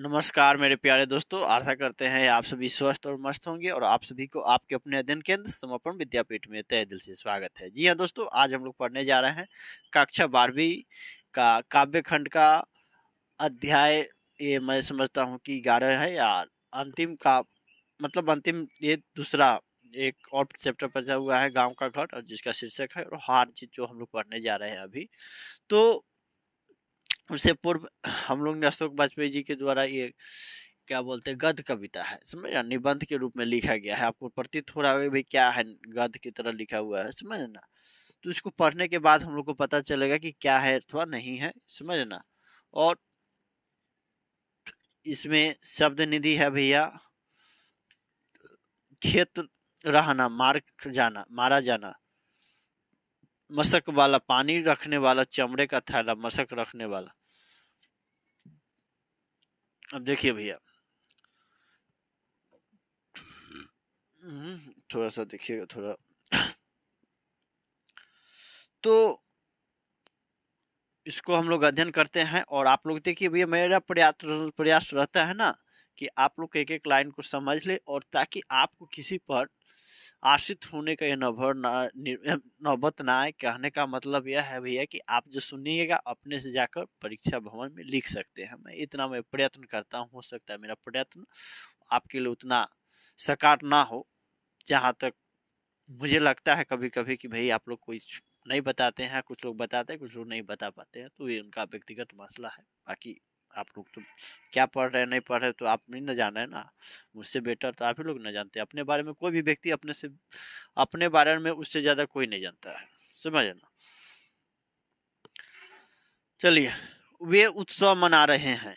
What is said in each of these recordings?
नमस्कार मेरे प्यारे दोस्तों, आशा करते हैं आप सभी स्वस्थ और मस्त होंगे और आप सभी को आपके अपने अध्ययन केंद्र समर्पण विद्यापीठ में तहे दिल से स्वागत है। जी हाँ दोस्तों, आज हम लोग पढ़ने जा रहे हैं कक्षा 12वीं का काव्य खंड का अध्याय। ये मैं समझता हूँ कि 11 है या अंतिम का मतलब अंतिम, ये दूसरा एक और चैप्टर बचा हुआ है, गाँव का घर, और जिसका शीर्षक है और हार जीत, जो हम लोग पढ़ने जा रहे हैं अभी। तो उससे पूर्व हम लोग ने अशोक वाजपेयी जी के द्वारा ये क्या बोलते हैं, गद्य कविता है, समझ ना, निबंध के रूप में लिखा गया है। आपको प्रतीत हो रहा है भाई क्या है, गद्य की तरह लिखा हुआ है, समझ ना। तो इसको पढ़ने के बाद हम लोग को पता चलेगा कि क्या है अथवा नहीं है, समझ ना। और इसमें शब्द निधि है भैया, खेत रहना, मार जाना, मारा जाना, मशक वाला, पानी रखने वाला, चमड़े का थैला, मशक रखने वाला। अब देखिए भैया, थोड़ा सा देखिएगा थोड़ा। तो इसको हम लोग अध्ययन करते हैं और आप लोग देखिए भैया, मेरा प्रयास रहता है ना कि आप लोग एक एक लाइन को समझ ले, और ताकि आपको किसी पर आश्रित होने का यह नौबत ना आए। कहने का मतलब यह है भैया कि आप जो सुनिएगा अपने से जाकर परीक्षा भवन में लिख सकते हैं। मैं प्रयत्न करता हूँ, हो सकता है मेरा प्रयत्न आपके लिए उतना सकार ना हो। जहाँ तक मुझे लगता है कभी कभी कि भाई आप लोग कुछ नहीं बताते हैं, कुछ लोग बताते हैं, कुछ लोग नहीं बता पाते हैं, तो ये उनका व्यक्तिगत मसला है। बाकी आप लोग तो क्या पढ़ रहे हैं नहीं पढ़ रहे तो आप नहीं ना जान रहे ना, मुझसे बेटर तो आप ही लोग ना जानते हैं। अपने बारे में कोई भी व्यक्ति अपने बारे में उससे ज्यादा कोई नहीं जानता है, समझ ना। चलिए, वे उत्सव मना रहे हैं,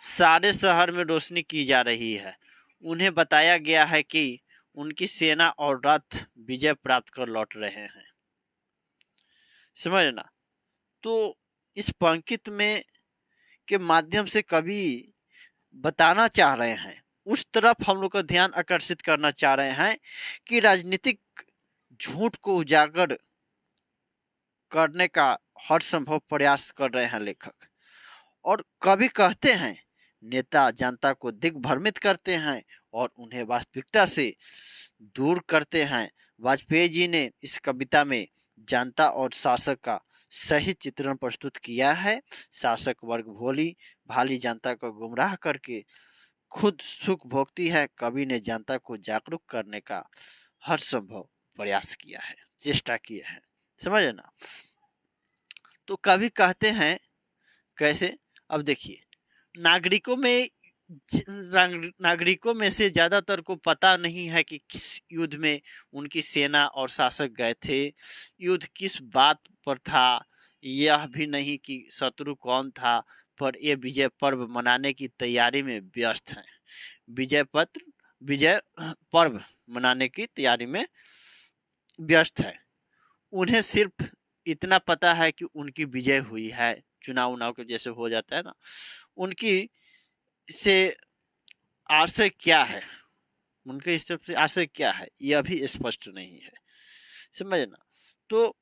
सारे शहर में रोशनी की जा रही है। उन्हें बताया गया है कि उनकी सेना और रथ विजय प्राप्त कर लौट रहे हैं, समझ ना। तो इस पंक्ति में के माध्यम से कवि बताना चाह रहे हैं, उस तरफ हम लोग का ध्यान आकर्षित करना चाह रहे हैं कि राजनीतिक झूठ को उजागर करने का हर संभव प्रयास कर रहे हैं लेखक। और कवि कहते हैं, नेता जनता को दिग्भ्रमित करते हैं और उन्हें वास्तविकता से दूर करते हैं। वाजपेयी जी ने इस कविता में जनता और शासक का सही चित्रण प्रस्तुत किया है। शासक वर्ग भोली भाली जनता को गुमराह करके खुद सुख भोगती है। कवि ने जनता को जागरूक करने का हर संभव प्रयास किया है, चेष्टा की है, समझ ना। तो कवि कहते हैं कैसे, अब देखिए, नागरिकों में नागरिकों में से ज्यादातर को पता नहीं है कि किस युद्ध में उनकी सेना और शासक गए थे, युद्ध किस बात पर था, यह भी नहीं कि शत्रु कौन था, पर ये विजय पर्व मनाने की तैयारी में व्यस्त हैं। विजय पर्व मनाने की तैयारी में व्यस्त है। उन्हें सिर्फ इतना पता है कि उनकी विजय हुई है, चुनाव उनाव के जैसे हो जाता है ना, उनकी से आशय क्या है, उनके इस तरफ से आशय क्या है, यह भी स्पष्ट नहीं है, समझ ना। तो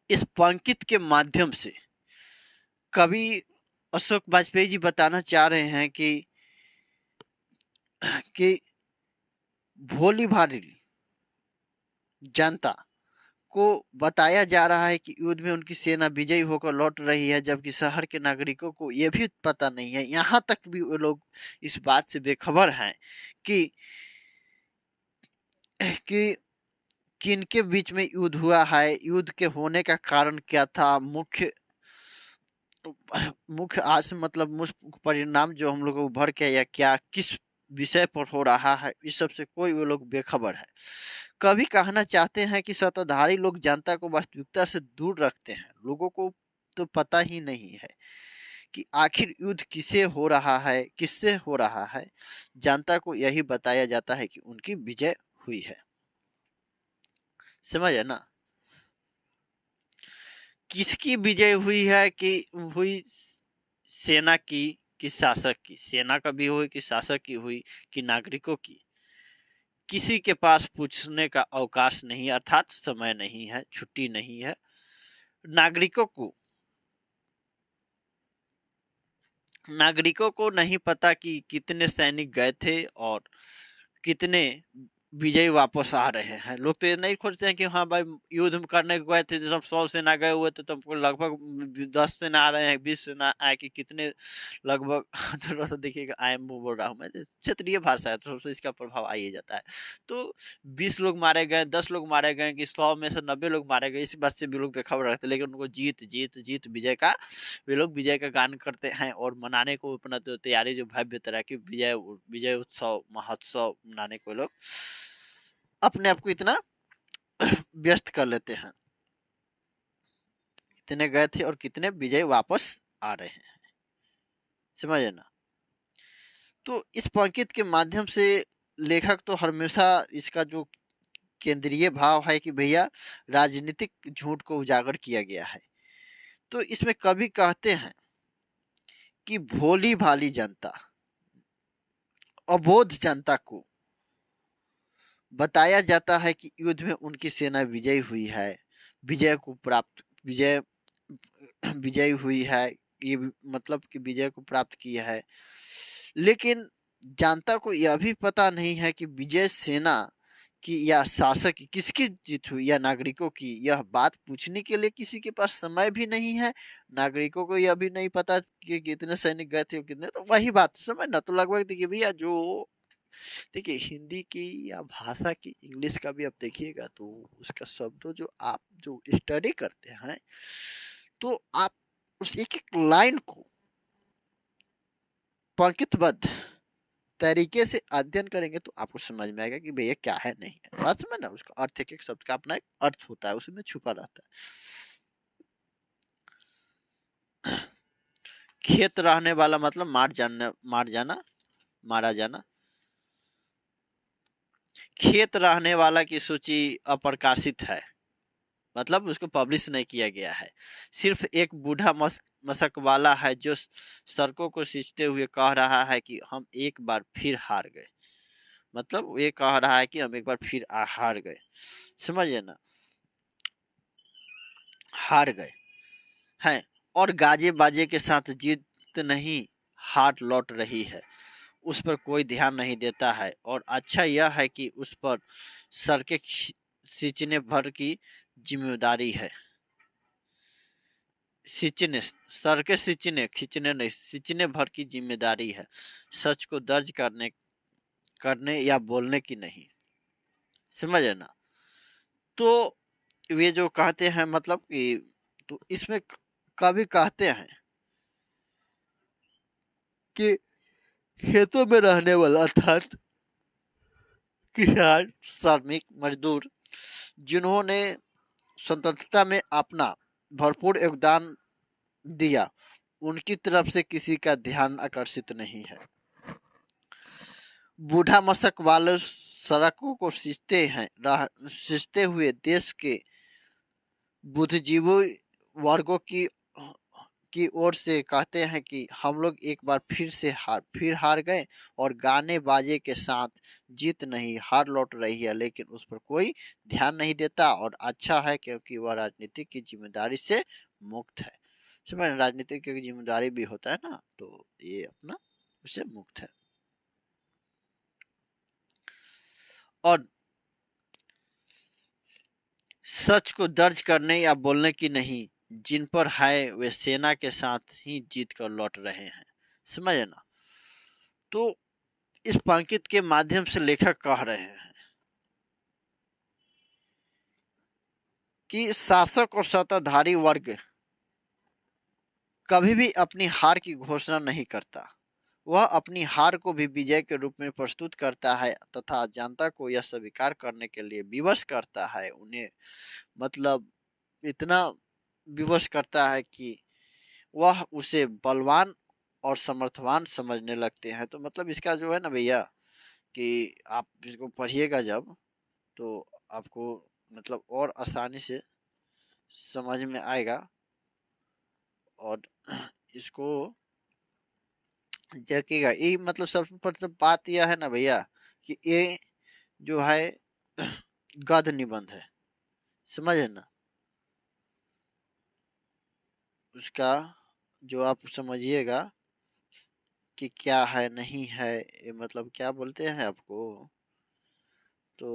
इस पंक्ति के माध्यम से कवि अशोक वाजपेयी जी बताना चाह रहे हैं कि भोली भाली जनता को बताया जा रहा है कि युद्ध में उनकी सेना विजयी होकर लौट रही है, जबकि शहर के नागरिकों को यह भी पता नहीं है, यहाँ तक भी वो लोग इस बात से बेखबर हैं कि कि किनके बीच में युद्ध हुआ है, युद्ध के होने का कारण क्या था, मुख्य मुख्य आस मतलब मुख्य परिणाम जो हम लोग को उभर के या क्या किस विषय पर हो रहा है, इस सब से कोई वो लोग बेखबर है। कभी कहना चाहते हैं कि सत्ताधारी लोग जनता को वास्तविकता से दूर रखते हैं। लोगों को तो पता ही नहीं है कि आखिर युद्ध किसे हो रहा है, किससे हो रहा है। जनता को यही बताया जाता है कि उनकी विजय हुई है, समझ है ना। किसकी विजय हुई है कि हुई, सेना की कि शासक की, सेना का भी हुई कि शासक की हुई कि नागरिकों की, किसी के पास पूछने का अवकाश नहीं, अर्थात समय नहीं है, छुट्टी नहीं है। नागरिकों को नागरिकों को नहीं पता कि कितने सैनिक गए थे और कितने विजयी वापस आ रहे हैं। लोग तो ये नहीं खोजते हैं कि हाँ भाई युद्ध करने को गए थे जब 100 सेना गए हुए थे, तुमको लगभग 10 सेना आ रहे हैं, 20 सेना आए कि कितने लगभग थोड़ा सा देखिएगा, आई एम बोल रहा हूँ मैं, क्षेत्रीय भाषा है तो इसका प्रभाव आ ही जाता है। तो 20 लोग मारे गए, 10 लोग मारे गए कि 100 में से 90 लोग मारे गए, इसी बात से भी लोग बेखबर रखते, लेकिन उनको जीत जीत जीत विजय का, वे लोग विजय का गान करते हैं और मनाने को अपना तो तैयारी जो भव्य तरह की विजय विजय उत्सव महोत्सव मनाने को लोग अपने आप को इतना व्यस्त कर लेते हैं। कितने गए थे और कितने विजय वापस आ रहे हैं, समझे ना। तो इस पंक्ति के माध्यम से लेखक तो हमेशा इसका जो केंद्रीय भाव है कि भैया राजनीतिक झूठ को उजागर किया गया है। तो इसमें कवि कहते हैं कि भोली भाली जनता, अबोध जनता को बताया जाता है कि युद्ध में उनकी सेना विजयी हुई है, विजय को प्राप्त विजय विजयी हुई है, ये मतलब कि विजय को प्राप्त किया है। लेकिन जनता को यह भी पता नहीं है कि विजय सेना की या शासक की किसकी जीत हुई या नागरिकों की, यह बात पूछने के लिए किसी के पास समय भी नहीं है। नागरिकों को यह भी नहीं पता कि कितने सैनिक गए थे और कितने, तो वही बात समझ ना। तो लगभग देखिए भैया, जो देखिए हिंदी की या भाषा की इंग्लिश का भी आप देखिएगा तो उसका शब्दों जो आप जो स्टडी करते हैं तो आप उस एक एक लाइन को पंक्तिबद्ध तरीके से अध्ययन करेंगे तो आपको समझ में आएगा कि भैया क्या है नहीं है। बात समझ ना, उसका अर्थ एक एक शब्द का अपना एक अर्थ होता है, उसमें छुपा रहता है। खेत रहने वाला मतलब मार जाना, मारा जाना। खेत रहने वाला की सूची अप्रकाशित है, मतलब उसको पब्लिश नहीं किया गया है। सिर्फ एक बूढ़ा मशक वाला है जो सड़कों को सींचते हुए कह रहा है कि हम एक बार फिर हार गए। मतलब ये कह रहा है कि हम एक बार फिर हार गए, समझिए ना, हार गए हैं। और गाजे बाजे के साथ जीत नहीं, हार लौट रही है, उस पर कोई ध्यान नहीं देता है। और अच्छा यह है कि उस पर सड़कें सींचने भर की जिम्मेदारी है। सींचने, सड़कें सींचने, खींचने नहीं, सींचने भर की जिम्मेदारी है, सच को दर्ज करने करने या बोलने की नहीं, समझे ना। तो वे जो कहते हैं मतलब कि, तो इसमें कवि कहते हैं कि खेतों में रहने वाला अर्थात किसान, श्रमिक, मजदूर जिन्होंने स्वतंत्रता में अपना भरपूर योगदान दिया, उनकी तरफ से किसी का ध्यान आकर्षित नहीं है। बूढ़ा मशक वाले सड़कों को सींचते हुए देश के बुद्धिजीवी वर्गों की ओर से कहते हैं कि हम लोग एक बार फिर हार गए और गाने बाजे के साथ जीत नहीं, हार लौट रही है, लेकिन उस पर कोई ध्यान नहीं देता। और अच्छा है क्योंकि वह राजनीति की जिम्मेदारी से मुक्त है। समझ, राजनीति की जिम्मेदारी भी होता है ना, तो ये अपना उससे मुक्त है। और सच को दर्ज करने या बोलने की नहीं, जिन पर है वे सेना के साथ ही जीत कर लौट रहे हैं, समझे ना। तो इस पंक्ति के माध्यम से लेखक कह रहे हैं कि शासक और सत्ताधारी वर्ग कभी भी अपनी हार की घोषणा नहीं करता, वह अपनी हार को भी विजय के रूप में प्रस्तुत करता है तथा जनता को यह स्वीकार करने के लिए विवश करता है। उन्हें मतलब इतना विवश करता है कि वह उसे बलवान और समर्थवान समझने लगते हैं। तो मतलब इसका जो है ना भैया कि आप इसको पढ़िएगा जब, तो आपको मतलब और आसानी से समझ में आएगा। और इसको देखिएगा, ये मतलब सबसे प्रथम बात यह है ना भैया कि ये जो है गद्य निबंध है, समझे ना। उसका जो आप समझिएगा कि क्या है नहीं है, ये मतलब क्या बोलते हैं आपको। तो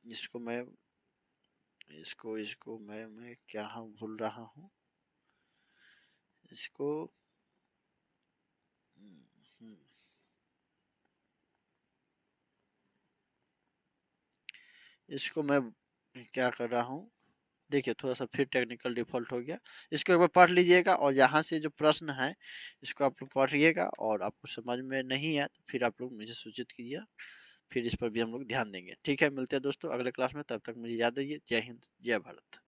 इसको मैं इसको मैं क्या भूल रहा हूँ इसको। हम्म, इसको मैं क्या कर रहा हूँ, देखिए थोड़ा सा फिर टेक्निकल डिफॉल्ट हो गया। इसको एक बार पढ़ लीजिएगा और यहाँ से जो प्रश्न है इसको आप लोग पढ़िएगा, और आपको समझ में नहीं है तो फिर आप लोग मुझे सूचित कीजिए, फिर इस पर भी हम लोग ध्यान देंगे। ठीक है, मिलते हैं दोस्तों अगले क्लास में, तब तक मुझे याद रहिए। जय हिंद, जय भारत।